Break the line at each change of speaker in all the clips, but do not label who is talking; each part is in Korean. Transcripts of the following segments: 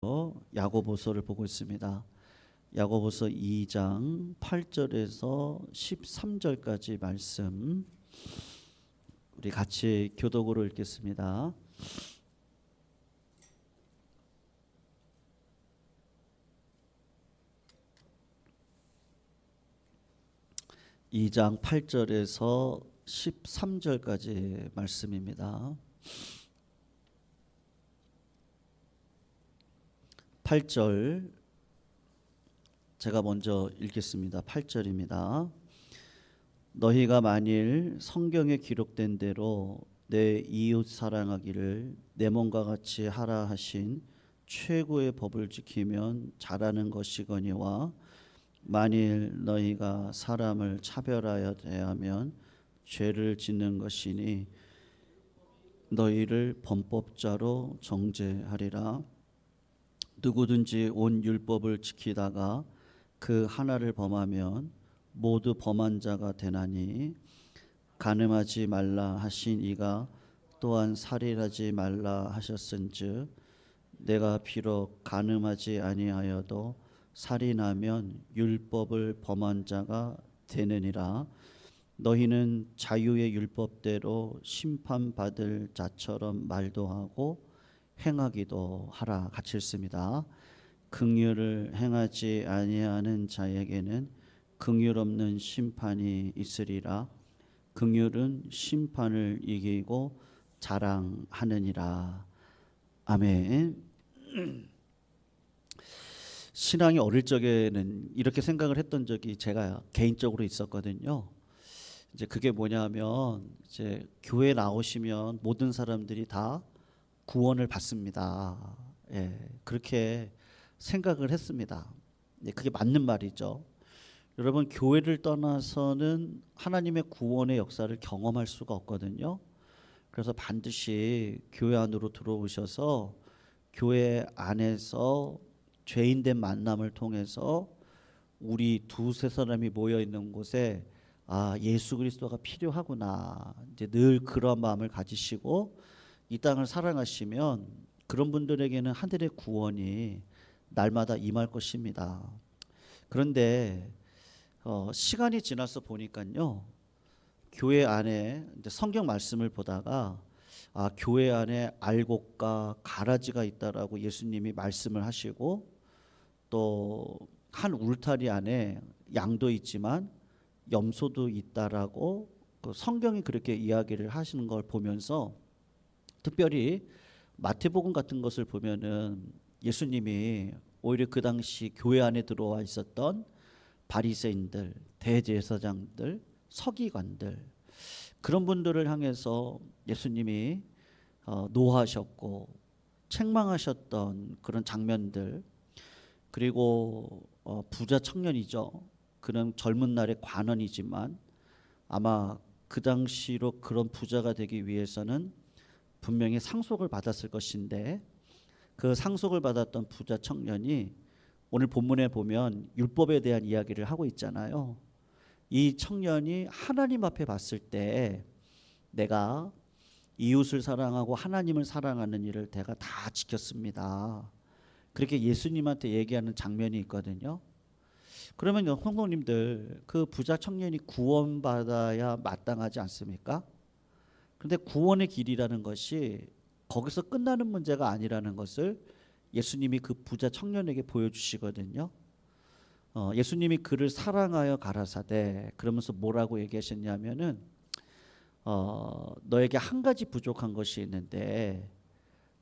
야고보서를 보고 있습니다. 야고보서 2장 8절에서 13절까지 말씀 우리 같이 교독으로 읽겠습니다. 2장 8절에서 13절까지 말씀입니다. 8절 제가 먼저 읽겠습니다. 8절입니다. 너희가 만일 성경에 기록된 대로 내 이웃 사랑하기를 내 몸과 같이 하라 하신 최고의 법을 지키면 잘하는 것이거니와 만일 너희가 사람을 차별하여 대하면 죄를 짓는 것이니 너희를 범법자로 정죄하리라. 누구든지 온 율법을 지키다가 그 하나를 범하면 모두 범한 자가 되나니 간음하지 말라 하신 이가 또한 살인하지 말라 하셨은즉 내가 비록 간음하지 아니하여도 살인하면 율법을 범한 자가 되느니라. 너희는 자유의 율법대로 심판받을 자처럼 말도 하고 행하기도 하라. 같이 읽습니다. 긍휼을 행하지 아니하는 자에게는 긍휼 없는 심판이 있으리라. 긍휼은 심판을 이기고 자랑하느니라. 아멘. 신앙이 어릴 적에는 이렇게 생각을 했던 적이 제가 개인적으로 있었거든요. 이제 그게 뭐냐면 이제 교회 나오시면 모든 사람들이 다 구원을 받습니다. 그렇게 생각을 했습니다. 그게 맞는 말이죠. 여러분, 교회를 떠나서는 하나님의 구원의 역사를 경험할 수가 없거든요. 그래서 반드시 교회 안으로 들어오셔서 교회 안에서 죄인된 만남을 통해서 우리 두세 사람이 모여 있는 곳에 예수 그리스도가 필요하구나. 이제 늘 그런 마음을 가지시고 이 땅을 사랑하시면 그런 분들에게는 하늘의 구원이 날마다 임할 것입니다. 그런데 시간이 지나서 보니까요, 교회 안에 이제 성경 말씀을 보다가 교회 안에 알곡과 가라지가 있다라고 예수님이 말씀을 하시고 또 한 울타리 안에 양도 있지만 염소도 있다라고 성경이 그렇게 이야기를 하시는 걸 보면서 특별히 마태복음 같은 것을 보면은 예수님이 오히려 그 당시 교회 안에 들어와 있었던 바리새인들, 대제사장들, 서기관들 그런 분들을 향해서 예수님이 노하셨고 책망하셨던 그런 장면들, 그리고 부자 청년이죠. 그는 젊은 날의 관원이지만 아마 그 당시로 그런 부자가 되기 위해서는 분명히 상속을 받았을 것인데 그 상속을 받았던 부자 청년이 오늘 본문에 보면 율법에 대한 이야기를 하고 있잖아요. 이 청년이 하나님 앞에 봤을 때 내가 이웃을 사랑하고 하나님을 사랑하는 일을 내가 다 지켰습니다. 그렇게 예수님한테 얘기하는 장면이 있거든요. 그러면 성도님들, 그 부자 청년이 구원받아야 마땅하지 않습니까? 그런데 구원의 길이라는 것이 거기서 끝나는 문제가 아니라는 것을 예수님이 그 부자 청년에게 보여주시거든요. 예수님이 그를 사랑하여 가라사대 그러면서 뭐라고 얘기하셨냐면은 너에게 한 가지 부족한 것이 있는데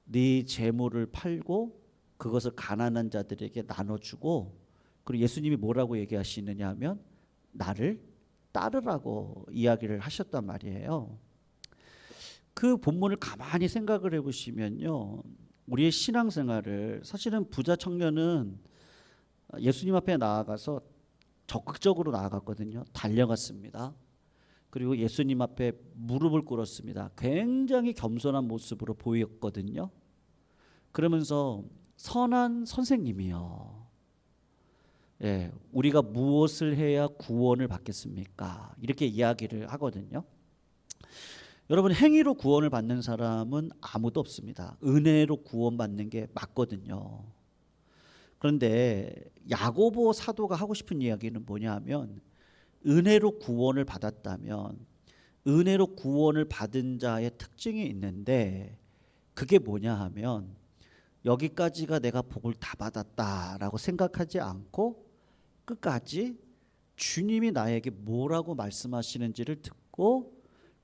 네 재물을 팔고 그것을 가난한 자들에게 나눠주고, 그리고 예수님이 뭐라고 얘기하시느냐 하면 나를 따르라고 이야기를 하셨단 말이에요. 그 본문을 가만히 생각을 해보시면요, 우리의 신앙생활을 사실은 부자 청년은 예수님 앞에 나아가서 적극적으로 나아갔거든요. 달려갔습니다. 그리고 예수님 앞에 무릎을 꿇었습니다. 굉장히 겸손한 모습으로 보였거든요. 그러면서 선한 선생님이요, 우리가 무엇을 해야 구원을 받겠습니까? 이렇게 이야기를 하거든요. 여러분, 행위로 구원을 받는 사람은 아무도 없습니다. 은혜로 구원받는 게 맞거든요. 그런데 야고보 사도가 하고 싶은 이야기는 뭐냐면 은혜로 구원을 받았다면 은혜로 구원을 받은 자의 특징이 있는데 그게 뭐냐 하면 여기까지가 내가 복을 다 받았다라고 생각하지 않고 끝까지 주님이 나에게 뭐라고 말씀하시는지를 듣고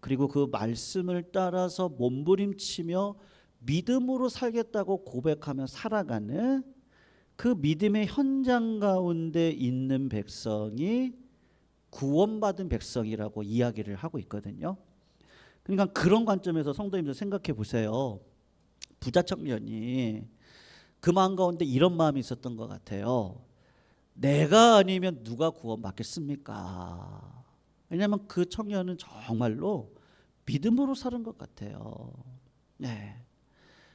그리고 그 말씀을 따라서 몸부림치며 믿음으로 살겠다고 고백하며 살아가는 그 믿음의 현장 가운데 있는 백성이 구원받은 백성이라고 이야기를 하고 있거든요. 그러니까 그런 관점에서 성도님들 생각해 보세요. 부자 청년이 그 마음 가운데 이런 마음이 있었던 것 같아요. 내가 아니면 누가 구원받겠습니까? 왜냐하면 그 청년은 정말로 믿음으로 사는 것 같아요. 네.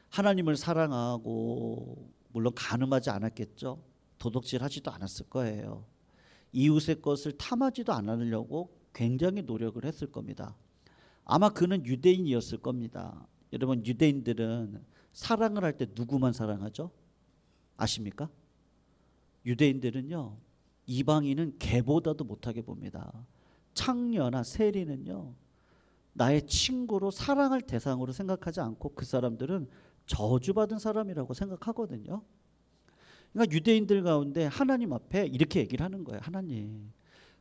하나님을 사랑하고 물론 간음하지 않았겠죠. 도둑질하지도 않았을 거예요. 이웃의 것을 탐하지도 않으려고 굉장히 노력을 했을 겁니다. 아마 그는 유대인이었을 겁니다. 여러분 유대인들은 사랑을 할 때 누구만 사랑하죠? 아십니까? 유대인들은요 이방인은 개보다도 못하게 봅니다. 창녀나 세리는요 나의 친구로 사랑할 대상으로 생각하지 않고 그 사람들은 저주받은 사람이라고 생각하거든요. 그러니까 유대인들 가운데 하나님 앞에 이렇게 얘기를 하는 거예요. 하나님,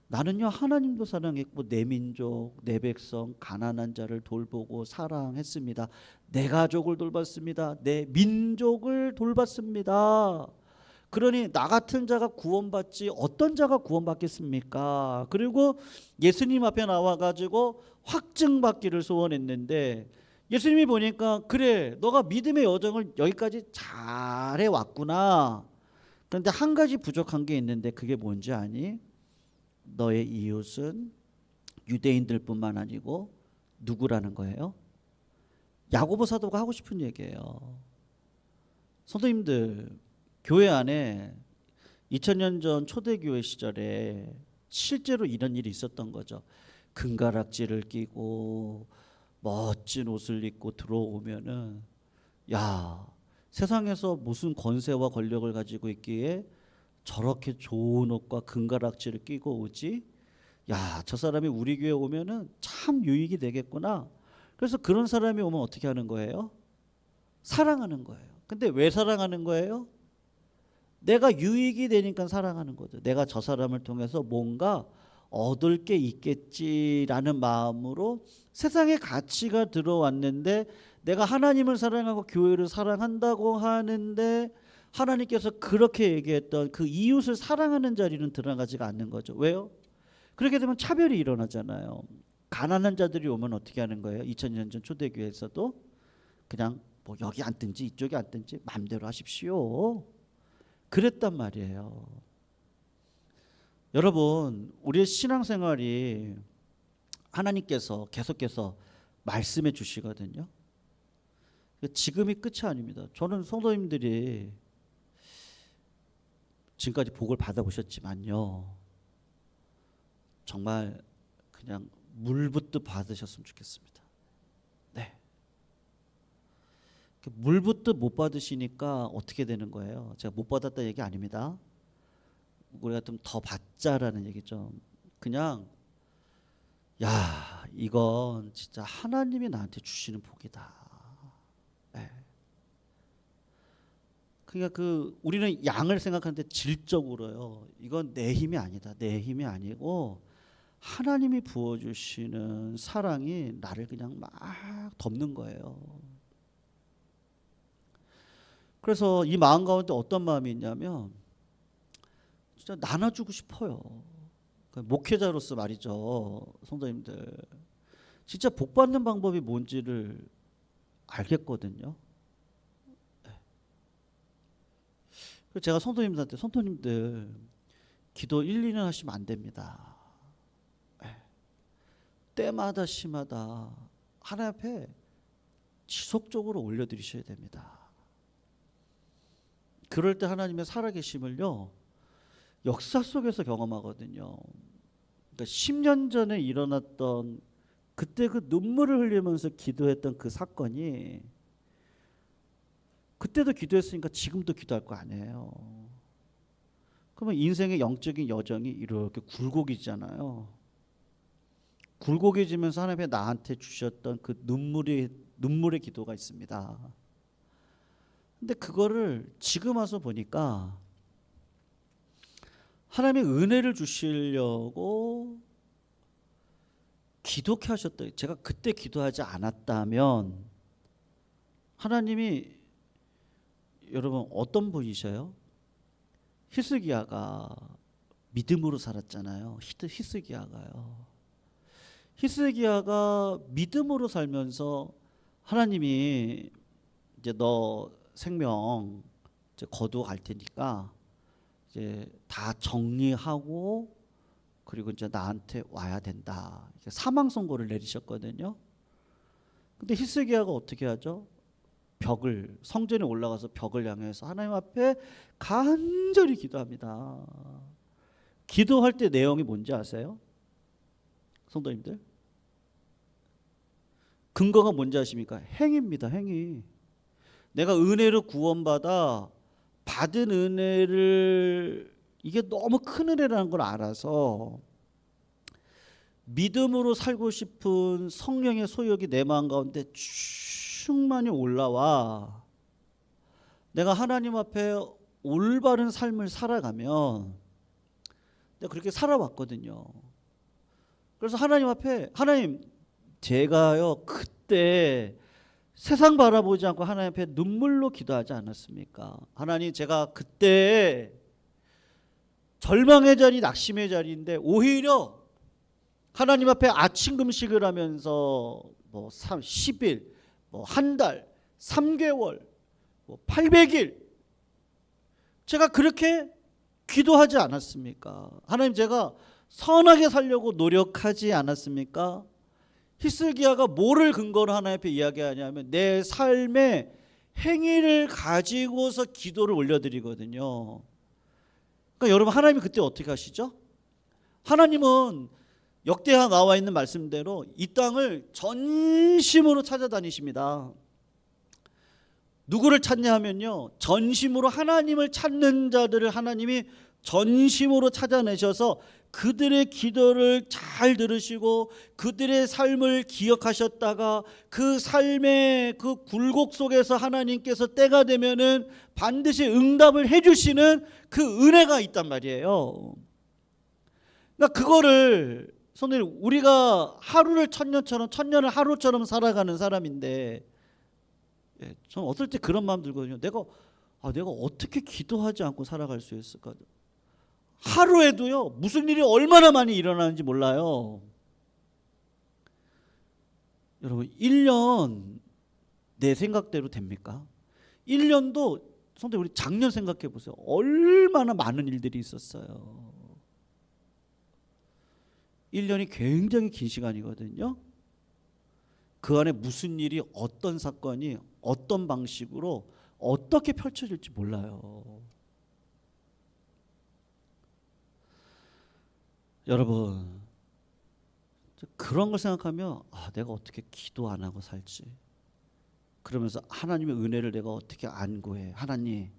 나는요 하나님도 사랑했고 내 민족, 내 백성, 가난한 자를 돌보고 사랑했습니다. 내 가족을 돌봤습니다. 내 민족을 돌봤습니다. 그러니 나 같은 자가 구원받지 어떤 자가 구원받겠습니까? 그리고 예수님 앞에 나와가지고 확증받기를 소원했는데 예수님이 보니까 그래 너가 믿음의 여정을 여기까지 잘해 왔구나. 그런데 한 가지 부족한 게 있는데 그게 뭔지 아니? 너의 이웃은 유대인들뿐만 아니고 누구라는 거예요? 야고보 사도가 하고 싶은 얘기예요. 성도님들 교회 안에 2000년 전 초대교회 시절에 실제로 이런 일이 있었던 거죠. 금가락지를 끼고 멋진 옷을 입고 들어오면은 야 세상에서 무슨 권세와 권력을 가지고 있기에 저렇게 좋은 옷과 금가락지를 끼고 오지? 야, 저 사람이 우리 교회 오면은 참 유익이 되겠구나. 그래서 그런 사람이 오면 어떻게 하는 거예요? 사랑하는 거예요. 근데 왜 사랑하는 거예요? 내가 유익이 되니까 사랑하는 거죠. 내가 저 사람을 통해서 뭔가 얻을 게 있겠지라는 마음으로 세상에 가치가 들어왔는데 내가 하나님을 사랑하고 교회를 사랑한다고 하는데 하나님께서 그렇게 얘기했던 그 이웃을 사랑하는 자리는 들어가지가 않는 거죠. 왜요? 그렇게 되면 차별이 일어나잖아요. 가난한 자들이 오면 어떻게 하는 거예요? 2000년 전 초대교회에서도 그냥 뭐 여기 앉든지 이쪽에 앉든지 마음대로 하십시오. 그랬단 말이에요. 여러분 우리의 신앙생활이 하나님께서 계속해서 말씀해 주시거든요. 지금이 끝이 아닙니다. 저는 성도님들이 지금까지 복을 받아보셨지만요. 정말 그냥 물붓듯 받으셨으면 좋겠습니다. 네. 물붓듯 못 받으시니까 어떻게 되는 거예요? 제가 못 받았다 얘기 아닙니다. 우리가 좀 더 받자라는 얘기죠. 그냥 야 이건 진짜 하나님이 나한테 주시는 복이다. 네. 그러니까 우리는 양을 생각하는데 질적으로요. 이건 내 힘이 아니다. 내 힘이 아니고 하나님이 부어주시는 사랑이 나를 그냥 막 덮는 거예요. 그래서 이 마음 가운데 어떤 마음이 있냐면 진짜 나눠주고 싶어요. 목회자로서 말이죠. 성도님들 진짜 복 받는 방법이 뭔지를 알겠거든요. 제가 성도님들한테 성도님들 기도 1, 2년 하시면 안 됩니다. 때마다 시마다 하나님 앞에 지속적으로 올려드리셔야 됩니다. 그럴 때 하나님의 살아계심을요 역사 속에서 경험하거든요. 그러니까 10년 전에 일어났던 그때 그 눈물을 흘리면서 기도했던 그 사건이 그때도 기도했으니까 지금도 기도할 거 아니에요. 그러면 인생의 영적인 여정이 이렇게 굴곡이잖아요. 굴곡해지면서 하나님이 나한테 주셨던 그 눈물의 기도가 있습니다. 근데 그거를 지금 와서 보니까 하나님의 은혜를 주시려고 기독해 하셨다. 제가 그때 기도하지 않았다면 하나님이, 여러분 어떤 분이셔요? 히스기야가 믿음으로 살았잖아요. 히스기야가요. 히스기야가 믿음으로 살면서 하나님이 이제 너 생명 이제 거두어 갈 테니까 이제 다 정리하고 그리고 이제 나한테 와야 된다. 사망 선고를 내리셨거든요. 근데 히스기야가 어떻게 하죠? 성전에 올라가서 벽을 향해서 하나님 앞에 간절히 기도합니다. 기도할 때 내용이 뭔지 아세요? 성도님들? 근거가 뭔지 아십니까? 행위입니다. 행위. 내가 은혜로 구원받아 받은 은혜를, 이게 너무 큰 은혜라는 걸 알아서 믿음으로 살고 싶은 성령의 소욕이 내 마음 가운데 충만히 올라와 내가 하나님 앞에 올바른 삶을 살아가면, 내가 그렇게 살아왔거든요. 그래서 하나님 앞에, 하나님 제가요 그때 세상 바라보지 않고 하나님 앞에 눈물로 기도하지 않았습니까? 하나님, 제가 그때 절망의 자리, 낙심의 자리인데 오히려 하나님 앞에 아침 금식을 하면서 뭐 10일, 뭐 한 달, 3개월, 뭐 800일 제가 그렇게 기도하지 않았습니까? 하나님, 제가 선하게 살려고 노력하지 않았습니까? 히스기야가 뭐를 근거로 하나님 앞에 이야기하냐면 내 삶의 행위를 가지고서 기도를 올려드리거든요. 그러니까 여러분, 하나님이 그때 어떻게 하시죠? 하나님은 역대하 나와 있는 말씀대로 이 땅을 전심으로 찾아다니십니다. 누구를 찾냐 하면요, 전심으로 하나님을 찾는 자들을 하나님이 전심으로 찾아내셔서 그들의 기도를 잘 들으시고 그들의 삶을 기억하셨다가 그 삶의 그 굴곡 속에서 하나님께서 때가 되면은 반드시 응답을 해주시는 그 은혜가 있단 말이에요. 그러니까 그거를 성도님, 우리가 하루를 천년처럼, 천년을 하루처럼 살아가는 사람인데, 저는 어떨 때 그런 마음 들거든요. 내가 어떻게 기도하지 않고 살아갈 수 있을까? 하루에도요 무슨 일이 얼마나 많이 일어나는지 몰라요. 여러분, 1년 내 생각대로 됩니까? 1년도, 성도님 우리 작년 생각해 보세요. 얼마나 많은 일들이 있었어요. 1년이 굉장히 긴 시간이거든요. 그 안에 무슨 일이, 어떤 사건이 어떤 방식으로 어떻게 펼쳐질지 몰라요. 여러분, 그런 걸 생각하면 내가 어떻게 기도 안 하고 살지? 그러면서 하나님의 은혜를 내가 어떻게 안 구해? 하나님,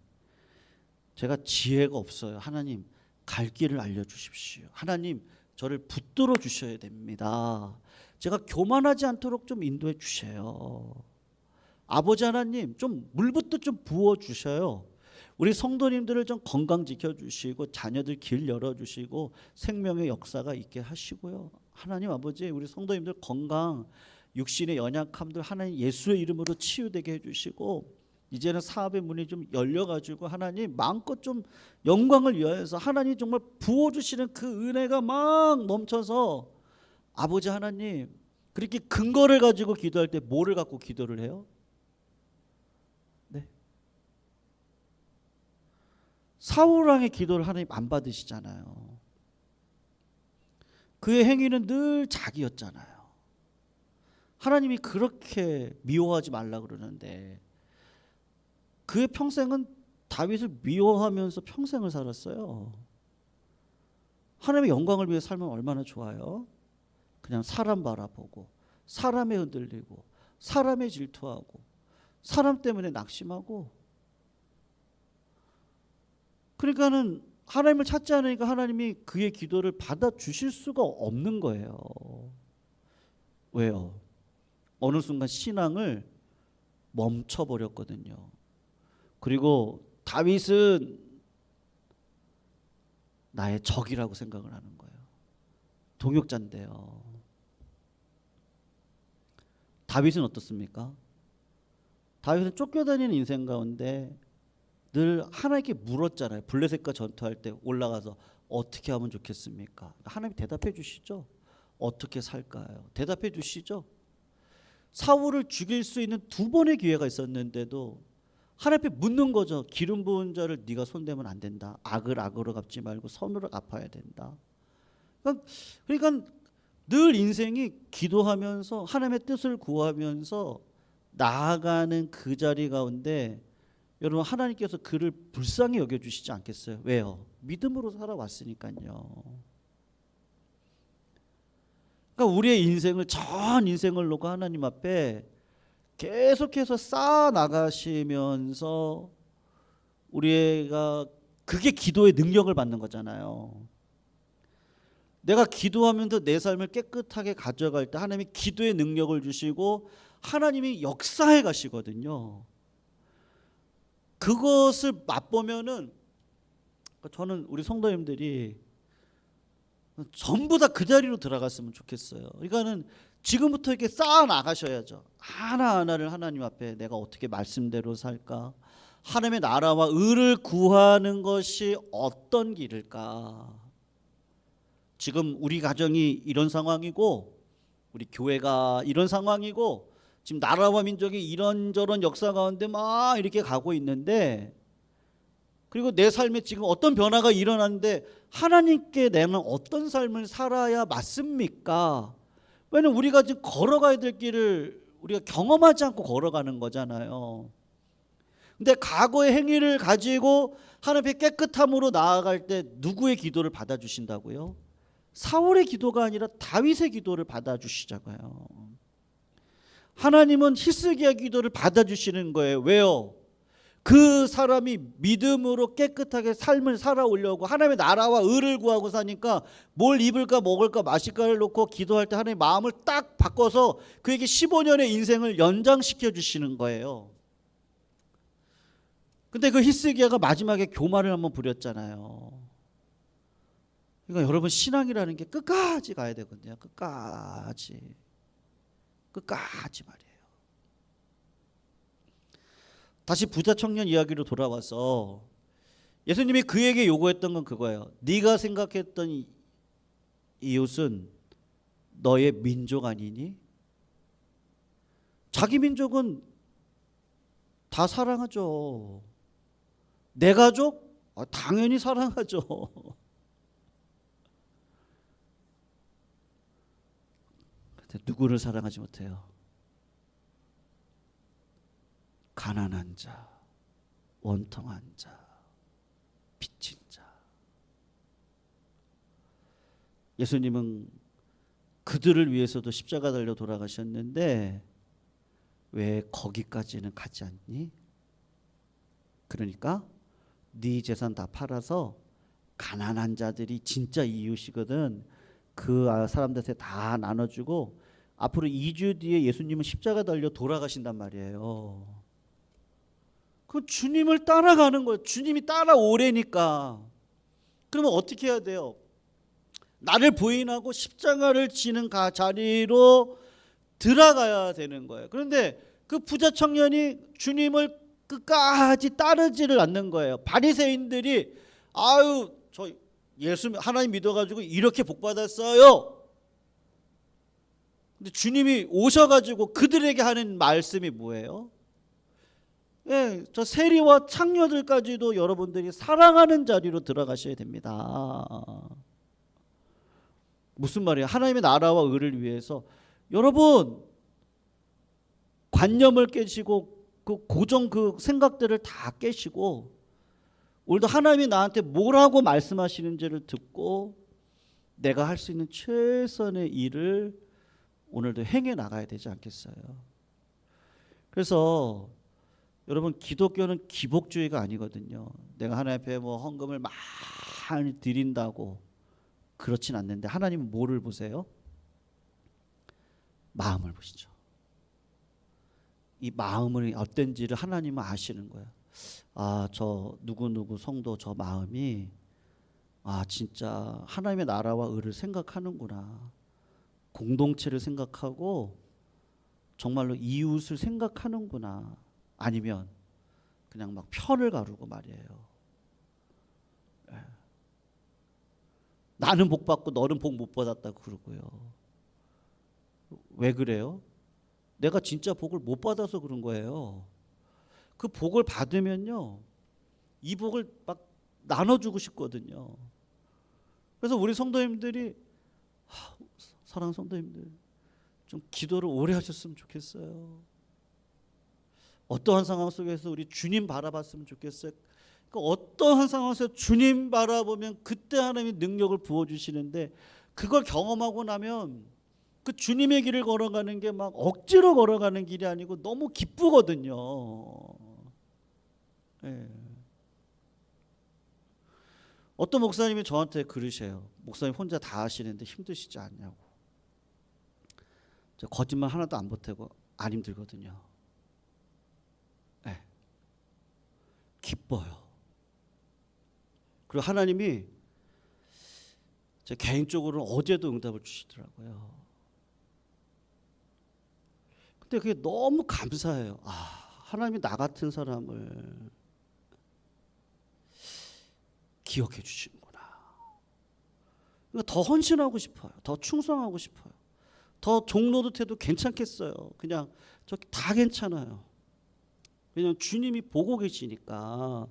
제가 지혜가 없어요. 하나님, 갈 길을 알려주십시오. 하나님, 저를 붙들어 주셔야 됩니다. 제가 교만하지 않도록 좀 인도해 주셔요. 아버지 하나님, 좀 물부터 좀 부어 주셔요. 우리 성도님들을 좀 건강 지켜주시고 자녀들 길 열어주시고 생명의 역사가 있게 하시고요. 하나님 아버지, 우리 성도님들 건강, 육신의 연약함들 하나님 예수의 이름으로 치유되게 해주시고, 이제는 사업의 문이 좀 열려가지고 하나님 마음껏 좀 영광을 위하여서 하나님 정말 부어주시는 그 은혜가 막 넘쳐서, 아버지 하나님, 그렇게 근거를 가지고 기도할 때 뭐를 갖고 기도를 해요? 사울왕의 기도를 하나님 안 받으시잖아요. 그의 행위는 늘 자기였잖아요. 하나님이 그렇게 미워하지 말라 그러는데 그의 평생은 다윗을 미워하면서 평생을 살았어요. 하나님의 영광을 위해 살면 얼마나 좋아요. 그냥 사람 바라보고 사람에 흔들리고 사람에 질투하고 사람 때문에 낙심하고, 그러니까는 하나님을 찾지 않으니까 하나님이 그의 기도를 받아주실 수가 없는 거예요. 왜요? 어느 순간 신앙을 멈춰버렸거든요. 그리고 다윗은 나의 적이라고 생각을 하는 거예요. 동역자인데요. 다윗은 어떻습니까? 다윗은 쫓겨다니는 인생 가운데 늘 하나님께 물었잖아요. 블레셋과 전투할 때 올라가서 어떻게 하면 좋겠습니까? 하나님 대답해 주시죠. 어떻게 살까요? 대답해 주시죠. 사울을 죽일 수 있는 2번의 기회가 있었는데도 하나님 앞에 묻는 거죠. 기름 부은 자를 네가 손대면 안 된다. 악을 악으로 갚지 말고 선으로 갚아야 된다. 그러니까 늘 인생이 기도하면서 하나님의 뜻을 구하면서 나아가는 그 자리 가운데 여러분 하나님께서 그를 불쌍히 여겨주시지 않겠어요? 왜요? 믿음으로 살아왔으니까요. 그러니까 우리의 인생을 전 인생을 놓고 하나님 앞에 계속해서 쌓아 나가시면서 우리가 그게 기도의 능력을 받는 거잖아요. 내가 기도하면서 내 삶을 깨끗하게 가져갈 때 하나님이 기도의 능력을 주시고 하나님이 역사해 가시거든요. 그것을 맛보면은 저는 우리 성도님들이 전부 다 그 자리로 들어갔으면 좋겠어요. 그러니까는 지금부터 이렇게 쌓아 나가셔야죠. 하나하나를 하나님 앞에 내가 어떻게 말씀대로 살까? 하나님의 나라와 의를 구하는 것이 어떤 길일까? 지금 우리 가정이 이런 상황이고 우리 교회가 이런 상황이고 지금 나라와 민족이 이런저런 역사 가운데 막 이렇게 가고 있는데 그리고 내 삶에 지금 어떤 변화가 일어났는데 하나님께 내는 어떤 삶을 살아야 맞습니까? 왜냐면 우리가 지금 걸어가야 될 길을 우리가 경험하지 않고 걸어가는 거잖아요. 근데 과거의 행위를 가지고 하나님의 깨끗함으로 나아갈 때 누구의 기도를 받아주신다고요? 사울의 기도가 아니라 다윗의 기도를 받아주시자고요. 하나님은 히스기야 기도를 받아주시는 거예요. 왜요? 그 사람이 믿음으로 깨끗하게 삶을 살아오려고 하나님의 나라와 의를 구하고 사니까 뭘 입을까 먹을까 마실까를 놓고 기도할 때 하나님의 마음을 딱 바꿔서 그에게 15년의 인생을 연장시켜 주시는 거예요. 근데 그 히스기야가 마지막에 교만을 한번 부렸잖아요. 그러니까 여러분 신앙이라는 게 끝까지 가야 되거든요. 끝까지 말이에요. 다시 부자 청년 이야기로 돌아와서 예수님이 그에게 요구했던 건 그거예요. 네가 생각했던 이웃은 너의 민족 아니니? 자기 민족은 다 사랑하죠. 내 가족? 당연히 사랑하죠. 근데 누구를 사랑하지 못해요? 가난한 자, 원통한 자, 빚진 자. 예수님은 그들을 위해서도 십자가 달려 돌아가셨는데 왜 거기까지는 가지 않니? 그러니까 네 재산 다 팔아서 가난한 자들이 진짜 이웃이거든. 그 사람들한테 다 나눠주고 앞으로 2주 뒤에 예수님은 십자가 달려 돌아가신단 말이에요. 그 주님을 따라가는 거예요. 주님이 따라오래니까. 그러면 어떻게 해야 돼요? 나를 부인하고 십자가를 지는 자리로 들어가야 되는 거예요. 그런데 그 부자 청년이 주님을 끝까지 따르지를 않는 거예요. 바리새인들이 아유 저 예수 하나님 믿어가지고 이렇게 복 받았어요. 근데 주님이 오셔가지고 그들에게 하는 말씀이 뭐예요? 예, 저 세리와 창녀들까지도 여러분들이 사랑하는 자리로 들어가셔야 됩니다. 무슨 말이에요? 하나님의 나라와 의를 위해서 여러분 관념을 깨시고 그 고정 그 생각들을 다 깨시고 오늘도 하나님이 나한테 뭐라고 말씀하시는지를 듣고 내가 할 수 있는 최선의 일을 오늘도 행해 나가야 되지 않겠어요? 그래서 여러분 기독교는 기복주의가 아니거든요. 내가 하나님 앞에 뭐 헌금을 많이 드린다고 그렇진 않는데 하나님은 뭐를 보세요? 마음을 보시죠. 이 마음을 어떤지를 하나님은 아시는 거예요. 아, 저 누구누구 성도 저 마음이 진짜 하나님의 나라와 의를 생각하는구나. 공동체를 생각하고 정말로 이웃을 생각하는구나. 아니면 그냥 막 편을 가르고 말이에요. 나는 복 받고 너는 복 못 받았다고 그러고요. 왜 그래요? 내가 진짜 복을 못 받아서 그런 거예요. 그 복을 받으면요, 이 복을 막 나눠주고 싶거든요. 그래서 우리 성도님들이 사랑하는 성도님들 좀 기도를 오래 하셨으면 좋겠어요. 어떠한 상황 속에서 우리 주님 바라봤으면 좋겠어요. 그러니까 어떠한 상황에서 주님 바라보면 그때 하나님이 능력을 부어주시는데 그걸 경험하고 나면 그 주님의 길을 걸어가는 게 막 억지로 걸어가는 길이 아니고 너무 기쁘거든요. 네. 어떤 목사님이 저한테 그러셔요. 목사님 혼자 다 하시는데 힘드시지 않냐고. 저 거짓말 하나도 안 보태고 안 힘들거든요. 네. 기뻐요. 그리고 하나님이 제 개인적으로 어제도 응답을 주시더라고요. 근데 그게 너무 감사해요. 하나님이 나 같은 사람을 기억해 주시는구나. 그러니까 더 헌신하고 싶어요. 더 충성하고 싶어요. 더 종로도 괜찮겠어요. 그냥 저 다 괜찮아요. 왜냐하면 주님이 보고 계시니까.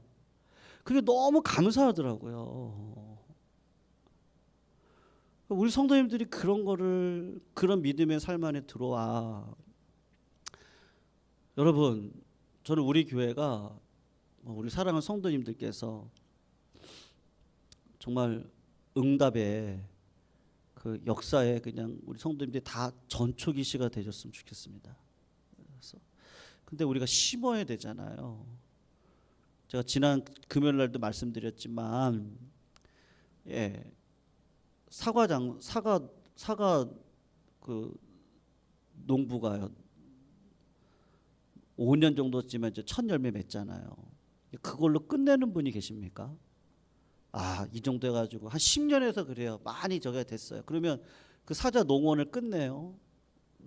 그게 너무 감사하더라고요. 우리 성도님들이 그런 믿음의 삶 안에 들어와. 여러분, 저는 우리 교회가 우리 사랑하는 성도님들께서 정말 응답의 그 역사에 그냥 우리 성도님들이 다 전초기시가 되셨으면 좋겠습니다. 근데 우리가 심어야 되잖아요. 제가 지난 금요일 날도 말씀드렸지만, 사과 그 농부가요. 5년 정도쯤에 이제 첫 열매 맺잖아요. 그걸로 끝내는 분이 계십니까? 이 정도 해가지고 한 10년에서 그래요. 많이 저게 됐어요. 그러면 그 사자 농원을 끝내요.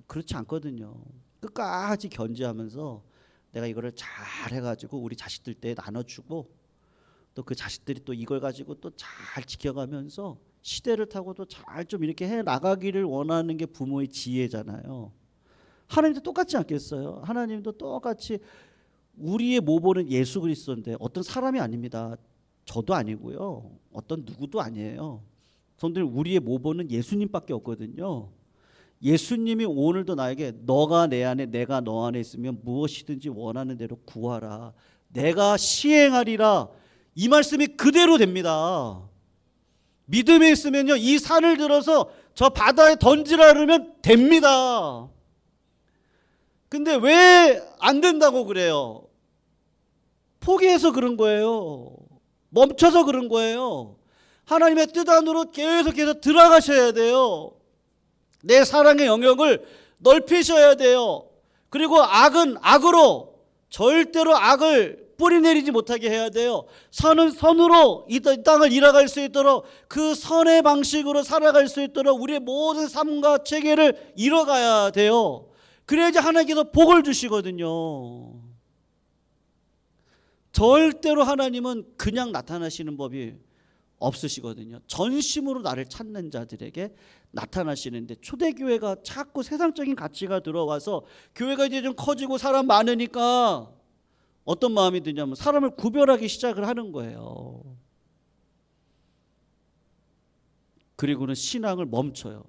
그렇지 않거든요. 끝까지 견지하면서 내가 이거를 잘 해가지고 우리 자식들 때 나눠주고 또 그 자식들이 또 이걸 가지고 또 잘 지켜가면서 시대를 타고도 잘 좀 이렇게 해 나가기를 원하는 게 부모의 지혜잖아요. 하나님도 똑같지 않겠어요? 하나님도 똑같이 우리의 모범은 예수 그리스도인데 어떤 사람이 아닙니다. 저도 아니고요. 어떤 누구도 아니에요. 성도님, 우리의 모범은 예수님밖에 없거든요. 예수님이 오늘도 나에게 너가 내 안에 내가 너 안에 있으면 무엇이든지 원하는 대로 구하라. 내가 시행하리라. 이 말씀이 그대로 됩니다. 믿음에 있으면요, 이 산을 들어서 저 바다에 던지라 그러면 됩니다. 근데 왜 안 된다고 그래요? 포기해서 그런 거예요. 멈춰서 그런 거예요. 하나님의 뜻 안으로 계속해서 들어가셔야 돼요. 내 사랑의 영역을 넓히셔야 돼요. 그리고 악은 악으로, 절대로 악을 뿌리내리지 못하게 해야 돼요. 선은 선으로 이 땅을 일어갈 수 있도록, 그 선의 방식으로 살아갈 수 있도록 우리의 모든 삶과 체계를 이뤄가야 돼요. 그래야지 하나님께서 복을 주시거든요. 절대로 하나님은 그냥 나타나시는 법이 없으시거든요. 전심으로 나를 찾는 자들에게 나타나시는데, 초대교회가 자꾸 세상적인 가치가 들어와서 교회가 이제 좀 커지고 사람 많으니까 어떤 마음이 드냐면 사람을 구별하기 시작을 하는 거예요. 그리고는 신앙을 멈춰요.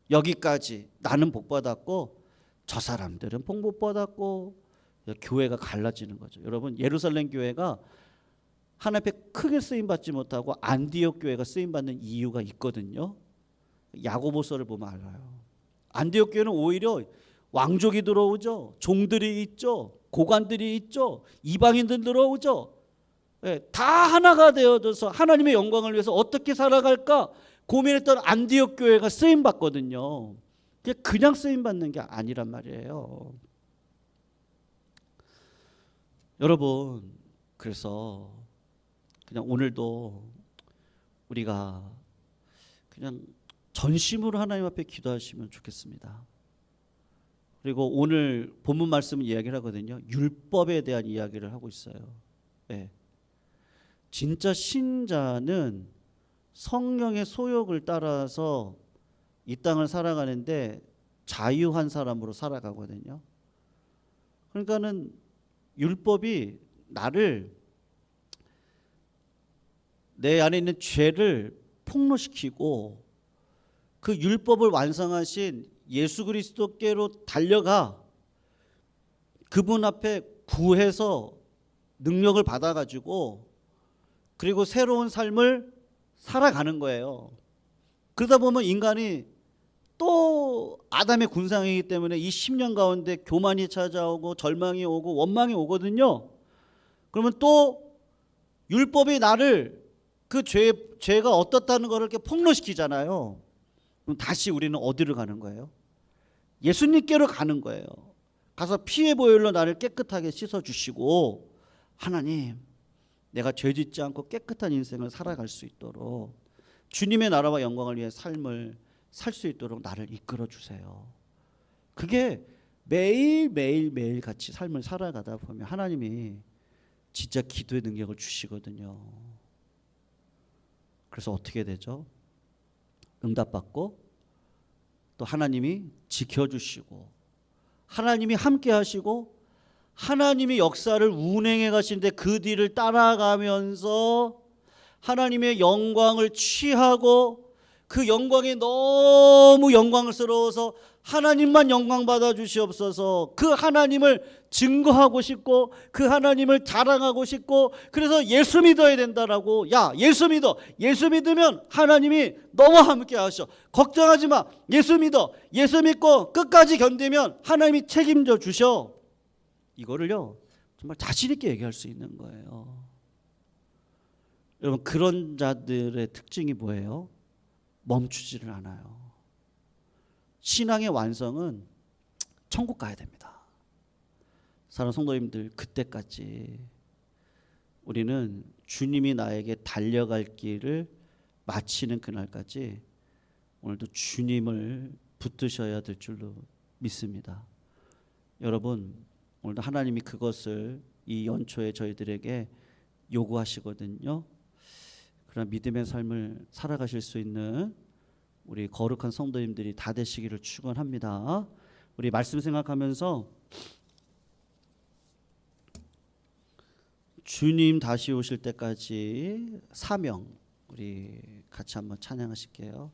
여기까지 나는 복 받았고 저 사람들은 복 못 받았고, 교회가 갈라지는 거죠. 여러분, 예루살렘 교회가 하나님 앞에 크게 쓰임 받지 못하고 안디옥 교회가 쓰임 받는 이유가 있거든요. 야고보서를 보면 알아요. 안디옥 교회는 오히려 왕족이 들어오죠. 종들이 있죠. 고관들이 있죠. 이방인들 들어오죠. 예, 다 하나가 되어져서 하나님의 영광을 위해서 어떻게 살아갈까 고민했던 안디옥 교회가 쓰임 받거든요. 그냥 쓰임 받는 게 아니란 말이에요. 여러분, 그래서 그냥 오늘도 우리가 그냥 전심으로 하나님 앞에 기도하시면 좋겠습니다. 그리고 오늘 본문 말씀은 이야기를 하거든요. 율법에 대한 이야기를 하고 있어요. 네. 진짜 신자는 성령의 소욕을 따라서 이 땅을 살아가는데 자유한 사람으로 살아가거든요. 그러니까는 율법이 나를 내 안에 있는 죄를 폭로시키고 그 율법을 완성하신 예수 그리스도께로 달려가 그분 앞에 구해서 능력을 받아가지고 그리고 새로운 삶을 살아가는 거예요. 그러다 보면 인간이 또 아담의 군상이기 때문에 이 10년 가운데 교만이 찾아오고 절망이 오고 원망이 오거든요. 그러면 또 율법이 나를 그 죄가 어떻다는 것을 이렇게 폭로시키잖아요. 그럼 다시 우리는 어디로 가는 거예요? 예수님께로 가는 거예요. 가서 피의 보혈로 나를 깨끗하게 씻어주시고 하나님 내가 죄짓지 않고 깨끗한 인생을 살아갈 수 있도록 주님의 나라와 영광을 위해 삶을 살 수 있도록 나를 이끌어 주세요. 그게 매일 같이 삶을 살아가다 보면 하나님이 진짜 기도의 능력을 주시거든요. 그래서 어떻게 되죠? 응답받고 또 하나님이 지켜주시고 하나님이 함께 하시고 하나님이 역사를 운행해 가시는데 그 뒤를 따라가면서 하나님의 영광을 취하고 그 영광이 너무 영광스러워서 하나님만 영광 받아 주시옵소서. 그 하나님을 증거하고 싶고 그 하나님을 자랑하고 싶고 그래서 예수 믿어야 된다라고. 야, 예수 믿어. 예수 믿으면 하나님이 너무 함께 하셔. 걱정하지 마. 예수 믿어. 예수 믿고 끝까지 견디면 하나님이 책임져 주셔. 이거를요 정말 자신 있게 얘기할 수 있는 거예요. 여러분, 그런 자들의 특징이 뭐예요? 멈추지를 않아요. 신앙의 완성은 천국 가야 됩니다. 사랑하는 성도님들, 그때까지 우리는 주님이 나에게 달려갈 길을 마치는 그날까지 오늘도 주님을 붙드셔야 될 줄로 믿습니다. 여러분, 오늘도 하나님이 그것을 이 연초에 저희들에게 요구하시거든요. 그런 믿음의 삶을 살아가실 수 있는 우리 거룩한 성도님들이 다 되시기를 축원합니다. 우리 말씀 생각하면서 주님 다시 오실 때까지 사명 우리 같이 한번 찬양하실게요.